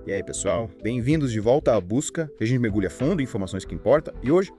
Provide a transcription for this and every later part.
E aí, pessoal? Bem-vindos de volta à busca, que a gente mergulha fundo em informações que importam. E hoje,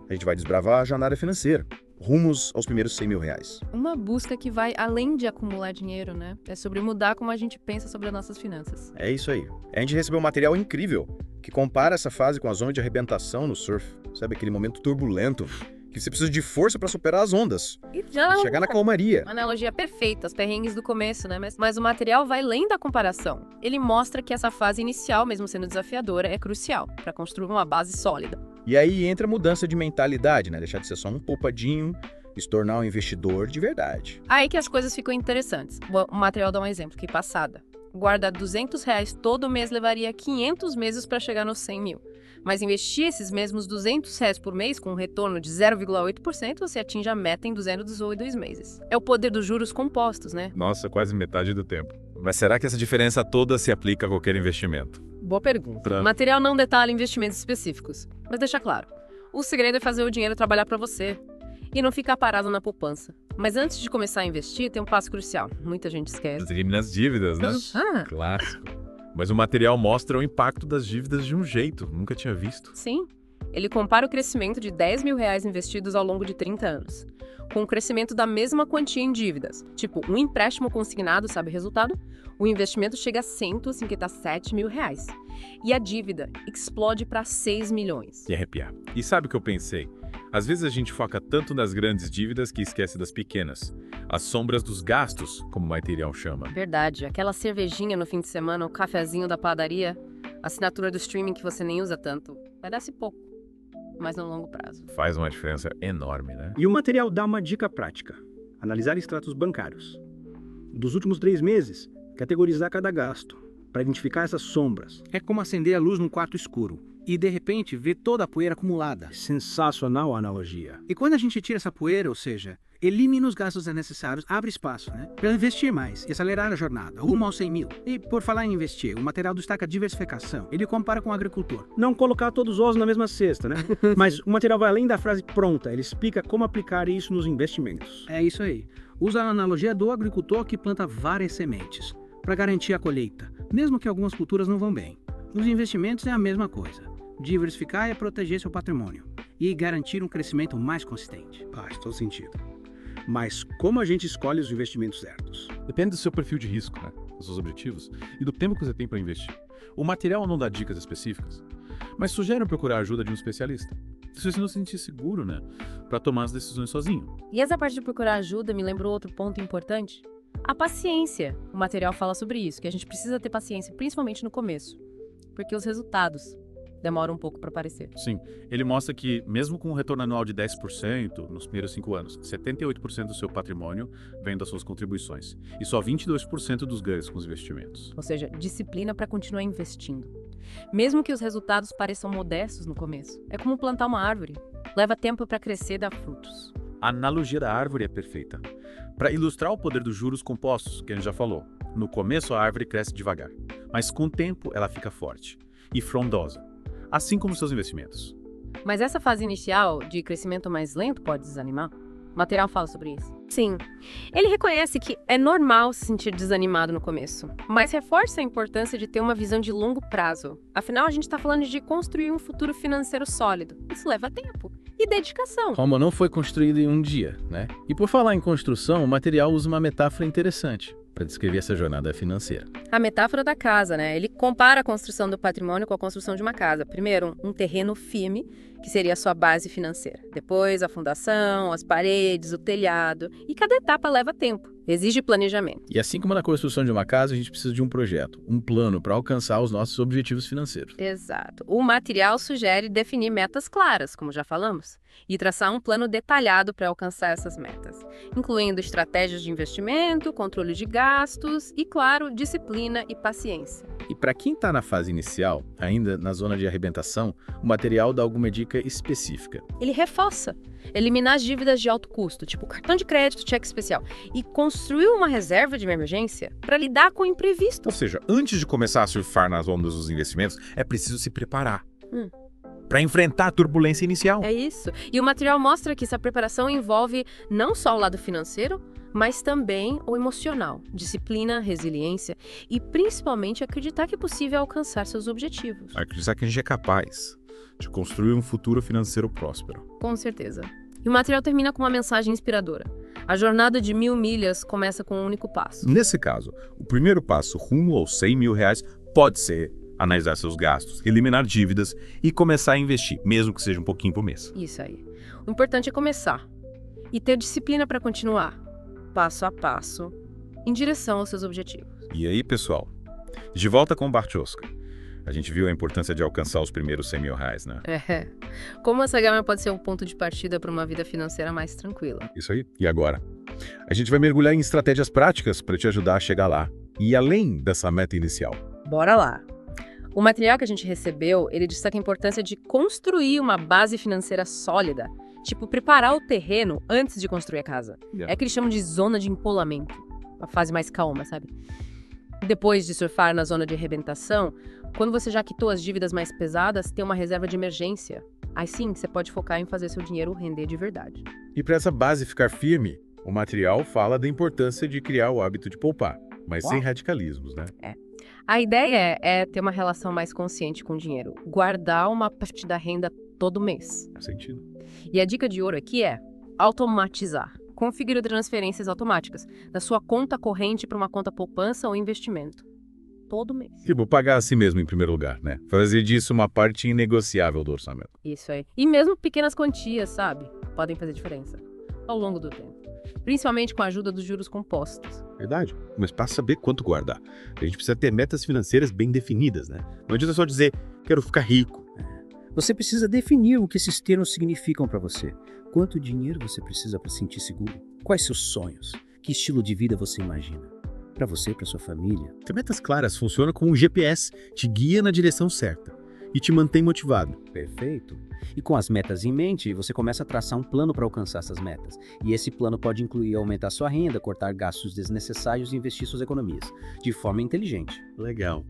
a gente vai desbravar a jornada financeira, rumos aos primeiros 100 mil reais. Uma busca que vai além de acumular dinheiro, né? É sobre mudar como a gente pensa sobre as nossas finanças. É isso aí. A gente recebeu um material incrível, que compara essa fase com a zona de arrebentação no surf. Sabe, aquele momento turbulento, que você precisa de força para superar as ondas. E já Chegar na calmaria. uma analogia perfeita, os perrengues do começo, né? Mas o material vai além da comparação. Ele mostra que essa fase inicial, mesmo sendo desafiadora, é crucial para construir uma base sólida. E aí entra a mudança de mentalidade, né? Deixar de ser só um poupadinho e se tornar um investidor de verdade. Aí que as coisas ficam interessantes. O material dá um exemplo, que passada. Guardar R$200 todo mês levaria 500 meses para chegar nos 100 mil. Mas investir esses mesmos R$200 por mês com um retorno de 0,8%, você atinge a meta em 218 meses. É o poder dos juros compostos, né? Nossa, quase metade do tempo. Mas será que essa diferença toda se aplica a qualquer investimento? Boa pergunta. O material não detalha investimentos específicos, mas deixa claro. O segredo é fazer o dinheiro trabalhar para você e não ficar parado na poupança. Mas antes de começar a investir, tem um passo crucial. Muita gente esquece. Eliminar as dívidas, né? Clássico. Mas o material mostra o impacto das dívidas de um jeito, nunca tinha visto. Sim. Ele compara o crescimento de R$10 mil investidos ao longo de 30 anos, com o crescimento da mesma quantia em dívidas. Tipo, um empréstimo consignado, sabe o resultado? O investimento chega a R$157 mil. E a dívida explode para 6 milhões. E arrepiar. E sabe o que eu pensei? Às vezes a gente foca tanto nas grandes dívidas que esquece das pequenas. As sombras dos gastos, como o material chama. Verdade. Aquela cervejinha no fim de semana, o cafezinho da padaria, a assinatura do streaming que você nem usa tanto. Parece pouco, mas no longo prazo. Faz uma diferença enorme, né? E o material dá uma dica prática. Analisar extratos bancários. Dos últimos 3 meses, categorizar cada gasto, para identificar essas sombras. É como acender a luz num quarto escuro e, de repente, ver toda a poeira acumulada. Sensacional a analogia. E quando a gente tira essa poeira, ou seja, elimina os gastos desnecessários, abre espaço, né? Para investir mais e acelerar a jornada, rumo aos 100 mil. E, por falar em investir, o material destaca a diversificação. Ele compara com o agricultor. Não colocar todos os ovos na mesma cesta, né? Mas o material vai além da frase pronta. Ele explica como aplicar isso nos investimentos. É isso aí. Usa a analogia do agricultor que planta várias sementes para garantir a colheita, mesmo que algumas culturas não vão bem. Nos investimentos é a mesma coisa. Diversificar é proteger seu patrimônio e garantir um crescimento mais consistente. Faz todo sentido. Mas como a gente escolhe os investimentos certos? Depende do seu perfil de risco, né? Dos seus objetivos e do tempo que você tem para investir. O material não dá dicas específicas, mas sugere procurar a ajuda de um especialista. Se você não se sentir seguro, né? Para tomar as decisões sozinho. E essa parte de procurar ajuda me lembrou outro ponto importante. A paciência. O material fala sobre isso, que a gente precisa ter paciência, principalmente no começo, porque os resultados demoram um pouco para aparecer. Sim, ele mostra que, mesmo com um retorno anual de 10% nos primeiros 5 anos, 78% do seu patrimônio vem das suas contribuições e só 22% dos ganhos com os investimentos. Ou seja, disciplina para continuar investindo. Mesmo que os resultados pareçam modestos no começo. É como plantar uma árvore. Leva tempo para crescer e dar frutos. A analogia da árvore é perfeita. Para ilustrar o poder dos juros compostos, que a gente já falou, no começo a árvore cresce devagar, mas com o tempo ela fica forte e frondosa, assim como seus investimentos. Mas essa fase inicial de crescimento mais lento pode desanimar? O material fala sobre isso. Sim. Ele reconhece que é normal se sentir desanimado no começo, mas reforça a importância de ter uma visão de longo prazo. Afinal, a gente está falando de construir um futuro financeiro sólido. Isso leva tempo e dedicação. Roma não foi construído em um dia, né? E por falar em construção, o material usa uma metáfora interessante para descrever essa jornada financeira. A metáfora da casa, né? Ele compara a construção do patrimônio com a construção de uma casa. Primeiro, um terreno firme, que seria a sua base financeira. Depois, a fundação, as paredes, o telhado. E cada etapa leva tempo. Exige planejamento. E assim como na construção de uma casa, a gente precisa de um projeto, um plano para alcançar os nossos objetivos financeiros. Exato. O material sugere definir metas claras, como já falamos, e traçar um plano detalhado para alcançar essas metas, incluindo estratégias de investimento, controle de gastos e, claro, disciplina e paciência. E para quem está na fase inicial, ainda na zona de arrebentação, o material dá alguma dica específica. Ele reforça eliminar as dívidas de alto custo, tipo cartão de crédito, cheque especial, e construir uma reserva de emergência para lidar com o imprevisto. Ou seja, antes de começar a surfar nas ondas dos investimentos, é preciso se preparar. para enfrentar a turbulência inicial. É isso. E o material mostra que essa preparação envolve não só o lado financeiro, mas também o emocional, disciplina, resiliência e principalmente acreditar que é possível alcançar seus objetivos. Acreditar que a gente é capaz de construir um futuro financeiro próspero. Com certeza. E o material termina com uma mensagem inspiradora. A jornada de 1000 milhas começa com um único passo. Nesse caso, o primeiro passo rumo aos R$100 mil pode ser analisar seus gastos, eliminar dívidas e começar a investir, mesmo que seja um pouquinho por mês. Isso aí. O importante é começar e ter disciplina para continuar, passo a passo, em direção aos seus objetivos. E aí, pessoal, de volta com o Barchoska. A gente viu a importância de alcançar os primeiros R$100 mil, né? É. Como essa gama pode ser um ponto de partida para uma vida financeira mais tranquila. Isso aí. E agora? A gente vai mergulhar em estratégias práticas para te ajudar a chegar lá e além dessa meta inicial. Bora lá! O material que a gente recebeu, ele destaca a importância de construir uma base financeira sólida. Tipo, preparar o terreno antes de construir a casa. É que eles chamam de zona de empolamento. A fase mais calma, sabe? Depois de surfar na zona de arrebentação, quando você já quitou as dívidas mais pesadas, tem uma reserva de emergência. Aí sim, você pode focar em fazer seu dinheiro render de verdade. E para essa base ficar firme, o material fala da importância de criar o hábito de poupar, mas sem radicalismos, né? A ideia é ter uma relação mais consciente com o dinheiro. Guardar uma parte da renda todo mês. Faz sentido. E a dica de ouro aqui é automatizar. Configure transferências automáticas da sua conta corrente para uma conta poupança ou investimento. Todo mês. Tipo, pagar a si mesmo em primeiro lugar, né? Fazer disso uma parte inegociável do orçamento. Isso aí. E mesmo pequenas quantias, sabe? Podem fazer diferença ao longo do tempo. Principalmente com a ajuda dos juros compostos. Verdade. Mas para saber quanto guardar, a gente precisa ter metas financeiras bem definidas, né? Não adianta só dizer, quero ficar rico. Você precisa definir o que esses termos significam para você. Quanto dinheiro você precisa para se sentir seguro? Quais seus sonhos? Que estilo de vida você imagina? Para você e para sua família. Ter metas claras funciona como um GPS, te guia na direção certa e te mantém motivado. Perfeito. E com as metas em mente, você começa a traçar um plano para alcançar essas metas. E esse plano pode incluir aumentar sua renda, cortar gastos desnecessários e investir suas economias, de forma inteligente. Legal.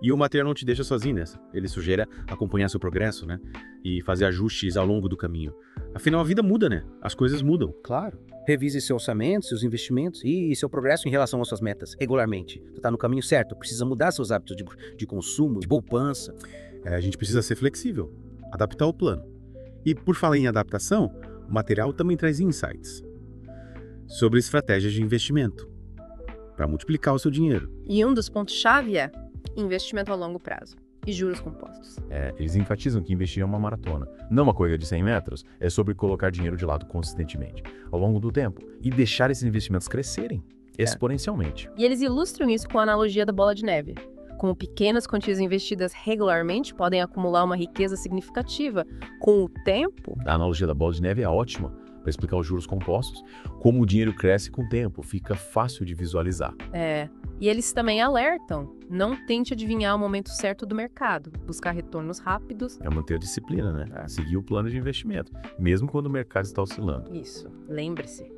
E o material não te deixa sozinho nessa. Ele sugere acompanhar seu progresso, né? E fazer ajustes ao longo do caminho. Afinal, a vida muda, né? As coisas mudam. Claro. Revise seu orçamento, seus investimentos e seu progresso em relação às suas metas, regularmente. Você está no caminho certo, precisa mudar seus hábitos de consumo, de poupança. A gente precisa ser flexível, adaptar o plano. E por falar em adaptação, o material também traz insights sobre estratégias de investimento para multiplicar o seu dinheiro. E um dos pontos-chave é investimento a longo prazo e juros compostos. Eles enfatizam que investir é uma maratona, não uma corrida de 100 metros, é sobre colocar dinheiro de lado consistentemente, ao longo do tempo, e deixar esses investimentos crescerem exponencialmente. E eles ilustram isso com a analogia da bola de neve. Como pequenas quantias investidas regularmente podem acumular uma riqueza significativa com o tempo. A analogia da bola de neve é ótima para explicar os juros compostos, como o dinheiro cresce com o tempo, fica fácil de visualizar. E eles também alertam, não tente adivinhar o momento certo do mercado, buscar retornos rápidos. É manter a disciplina, né? Seguir o plano de investimento, mesmo quando o mercado está oscilando. Isso, lembre-se,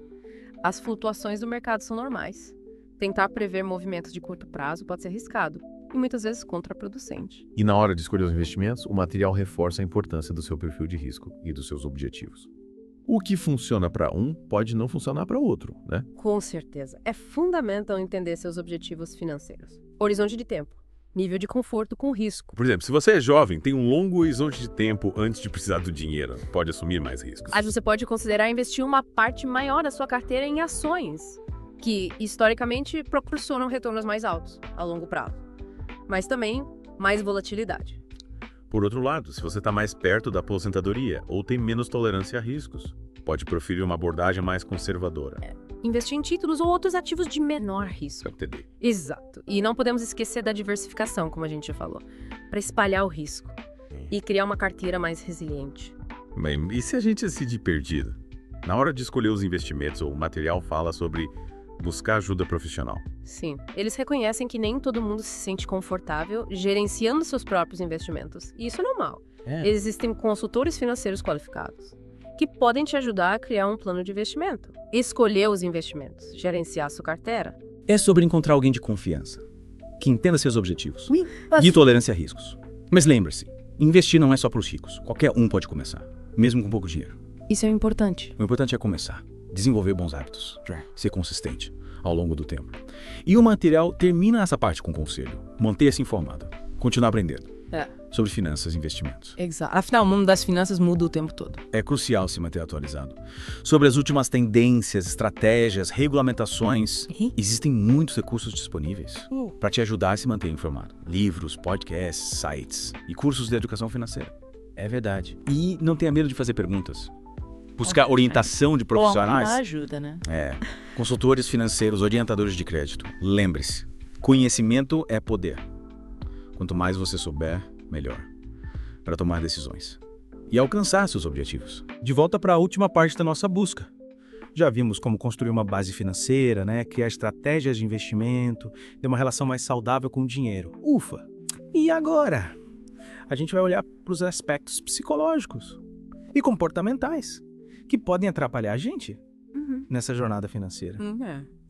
as flutuações do mercado são normais. Tentar prever movimentos de curto prazo pode ser arriscado e muitas vezes contraproducente. E na hora de escolher os investimentos, o material reforça a importância do seu perfil de risco e dos seus objetivos. O que funciona para um pode não funcionar para outro, né? Com certeza. É fundamental entender seus objetivos financeiros. Horizonte de tempo, nível de conforto com risco. Por exemplo, se você é jovem, tem um longo horizonte de tempo antes de precisar do dinheiro, pode assumir mais riscos. Aí você pode considerar investir uma parte maior da sua carteira em ações, que historicamente proporcionam retornos mais altos a longo prazo, mas também mais volatilidade. Por outro lado, se você está mais perto da aposentadoria ou tem menos tolerância a riscos, pode preferir uma abordagem mais conservadora. Investir em títulos ou outros ativos de menor risco. CapTD. Exato. E não podemos esquecer da diversificação, como a gente já falou, para espalhar o risco e criar uma carteira mais resiliente. Bem, e se a gente decidir perdido? Na hora de escolher os investimentos, o material fala sobre buscar ajuda profissional. Sim, eles reconhecem que nem todo mundo se sente confortável gerenciando seus próprios investimentos. E isso é normal. Existem consultores financeiros qualificados que podem te ajudar a criar um plano de investimento, escolher os investimentos, gerenciar sua carteira. É sobre encontrar alguém de confiança, que entenda seus objetivos e tolerância a riscos. Mas lembre-se, Investir não é só para os ricos. Qualquer um pode começar, mesmo com pouco dinheiro. Isso é importante. O importante é começar, desenvolver bons hábitos, ser consistente ao longo do tempo. E o material termina essa parte com conselho. Manter-se informado, continuar aprendendo sobre finanças e investimentos. Exato. Afinal, o mundo das finanças muda o tempo todo. É crucial se manter atualizado. Sobre as últimas tendências, estratégias, regulamentações, existem muitos recursos disponíveis para te ajudar a se manter informado. Livros, podcasts, sites e cursos de educação financeira. É verdade. E não tenha medo de fazer perguntas. Buscar orientação de profissionais. Ajuda, né? Consultores financeiros, orientadores de crédito. Lembre-se, conhecimento é poder. Quanto mais você souber, melhor. Para tomar decisões e alcançar seus objetivos. De volta para a última parte da nossa busca. Já vimos como construir uma base financeira, né? Criar estratégias de investimento, ter uma relação mais saudável com o dinheiro. Ufa! E agora? A gente vai olhar para os aspectos psicológicos e comportamentais que podem atrapalhar a gente nessa jornada financeira.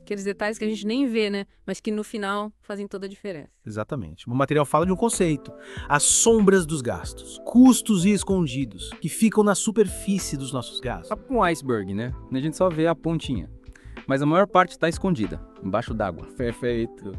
Aqueles detalhes que a gente nem vê, né? Mas que no final fazem toda a diferença. Exatamente. O material fala de um conceito. As sombras dos gastos. Custos escondidos que ficam na superfície dos nossos gastos. Tipo um iceberg, né? A gente só vê a pontinha. Mas a maior parte está escondida, embaixo d'água. Perfeito.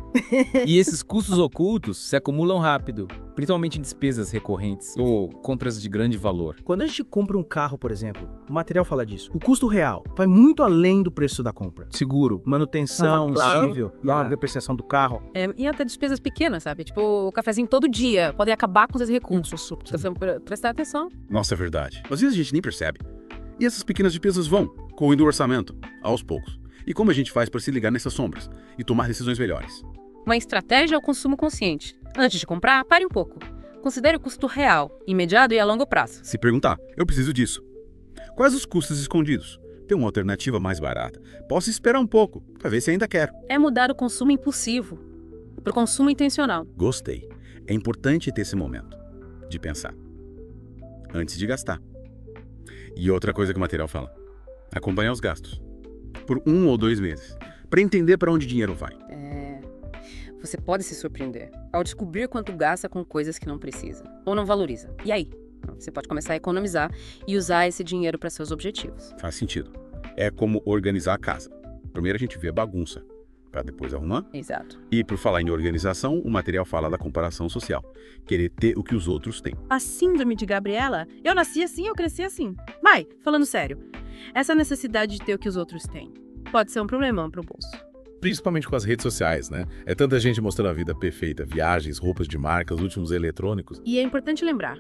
E esses custos ocultos se acumulam rápido, principalmente em despesas recorrentes ou compras de grande valor. Quando a gente compra um carro, por exemplo, o material fala disso. O custo real vai muito além do preço da compra. Seguro, manutenção, combustível, depreciação do carro. E até despesas pequenas, sabe? Tipo, o cafezinho todo dia podem acabar com os recursos. Precisa prestar atenção. Nossa, é verdade. Às vezes a gente nem percebe. E essas pequenas despesas vão correndo o orçamento, aos poucos. E como a gente faz para se ligar nessas sombras e tomar decisões melhores? Uma estratégia é o consumo consciente. Antes de comprar, pare um pouco. Considere o custo real, imediato e a longo prazo. Se perguntar, eu preciso disso. Quais os custos escondidos? Tem uma alternativa mais barata. Posso esperar um pouco, para ver se ainda quero. É mudar o consumo impulsivo para o consumo intencional. Gostei. É importante ter esse momento de pensar antes de gastar. E outra coisa que o material fala: acompanhar os gastos por 1 ou 2 meses, para entender para onde o dinheiro vai. Você pode se surpreender ao descobrir quanto gasta com coisas que não precisa ou não valoriza. E aí? Você pode começar a economizar e usar esse dinheiro para seus objetivos. Faz sentido. É como organizar a casa. Primeiro a gente vê a bagunça, para depois arrumar. Exato. E por falar em organização, o material fala da comparação social. Querer ter o que os outros têm. A síndrome de Gabriela, eu nasci assim, eu cresci assim. Mas, falando sério, essa necessidade de ter o que os outros têm pode ser um problemão pro bolso. Principalmente com as redes sociais, né? É tanta gente mostrando a vida perfeita, viagens, roupas de marca, os últimos eletrônicos. E é importante lembrar,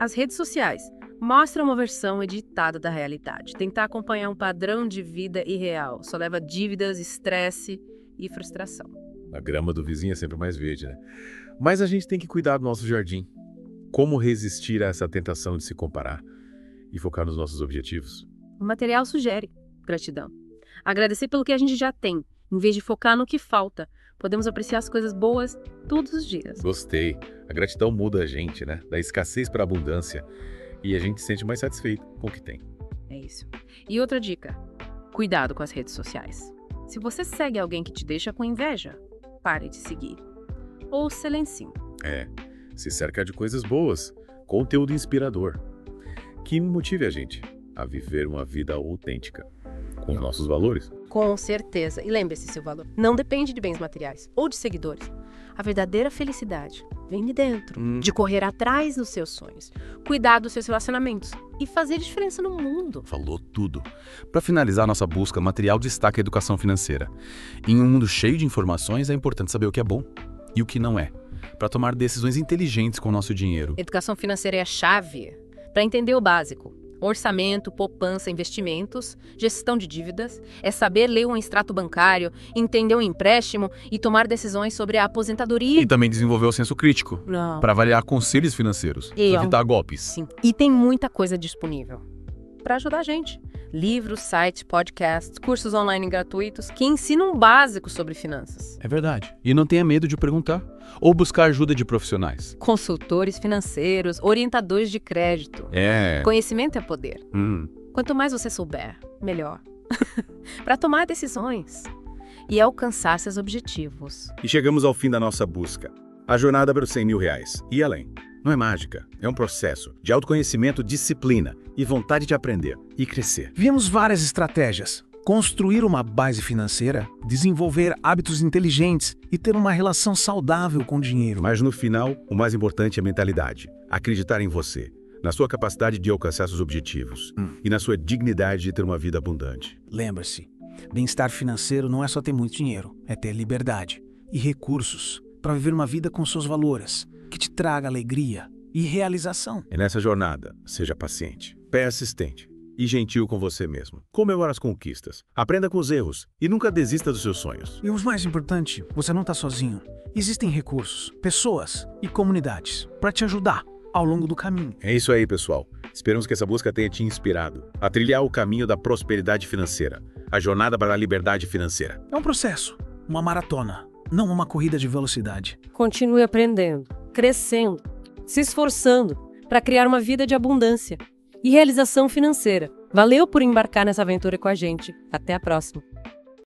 as redes sociais mostram uma versão editada da realidade. Tentar acompanhar um padrão de vida irreal só leva a dívidas, estresse e frustração. A grama do vizinho é sempre mais verde, né? Mas a gente tem que cuidar do nosso jardim. Como resistir a essa tentação de se comparar e focar nos nossos objetivos? O material sugere gratidão. Agradecer pelo que a gente já tem, em vez de focar no que falta. Podemos apreciar as coisas boas todos os dias. Gostei. A gratidão muda a gente, né? Da escassez para a abundância. E a gente se sente mais satisfeito com o que tem. É isso. E outra dica: cuidado com as redes sociais. Se você segue alguém que te deixa com inveja, pare de seguir. Ou silencie. Se cercar de coisas boas, conteúdo inspirador, que motive a gente a viver uma vida autêntica, com os nossos valores. Com certeza. E lembre-se, seu valor não depende de bens materiais ou de seguidores. A verdadeira felicidade vem de dentro, de correr atrás dos seus sonhos, cuidar dos seus relacionamentos e fazer diferença no mundo. Falou tudo. Para finalizar nossa busca, o material destaca a educação financeira. Em um mundo cheio de informações, é importante saber o que é bom e o que não é, para tomar decisões inteligentes com o nosso dinheiro. Educação financeira é a chave para entender o básico. Orçamento, poupança, investimentos, gestão de dívidas, é saber ler um extrato bancário, entender um empréstimo e tomar decisões sobre a aposentadoria. E também desenvolver o senso crítico, para avaliar conselhos financeiros, evitar golpes. Sim. E tem muita coisa disponível para ajudar a gente. Livros, sites, podcasts, cursos online gratuitos que ensinam o básico sobre finanças. É verdade. E não tenha medo de perguntar ou buscar ajuda de profissionais. Consultores financeiros, orientadores de crédito. Conhecimento é poder. Quanto mais você souber, melhor. Para tomar decisões e alcançar seus objetivos. E chegamos ao fim da nossa busca. A jornada para os R$100 mil e além. Não é mágica, é um processo de autoconhecimento, disciplina e vontade de aprender e crescer. Vimos várias estratégias. Construir uma base financeira, desenvolver hábitos inteligentes e ter uma relação saudável com o dinheiro. Mas no final, o mais importante é a mentalidade. Acreditar em você, na sua capacidade de alcançar seus objetivos e na sua dignidade de ter uma vida abundante. Lembre-se, bem-estar financeiro não é só ter muito dinheiro, é ter liberdade e recursos para viver uma vida com seus valores, que te traga alegria e realização. E nessa jornada, seja paciente, persistente e gentil com você mesmo. Comemore as conquistas, aprenda com os erros e nunca desista dos seus sonhos. E o mais importante, você não está sozinho. Existem recursos, pessoas e comunidades para te ajudar ao longo do caminho. É isso aí, pessoal. Esperamos que essa busca tenha te inspirado a trilhar o caminho da prosperidade financeira, a jornada para a liberdade financeira. É um processo, uma maratona, não uma corrida de velocidade. Continue aprendendo, crescendo, se esforçando para criar uma vida de abundância e realização financeira. Valeu por embarcar nessa aventura com a gente. Até a próxima.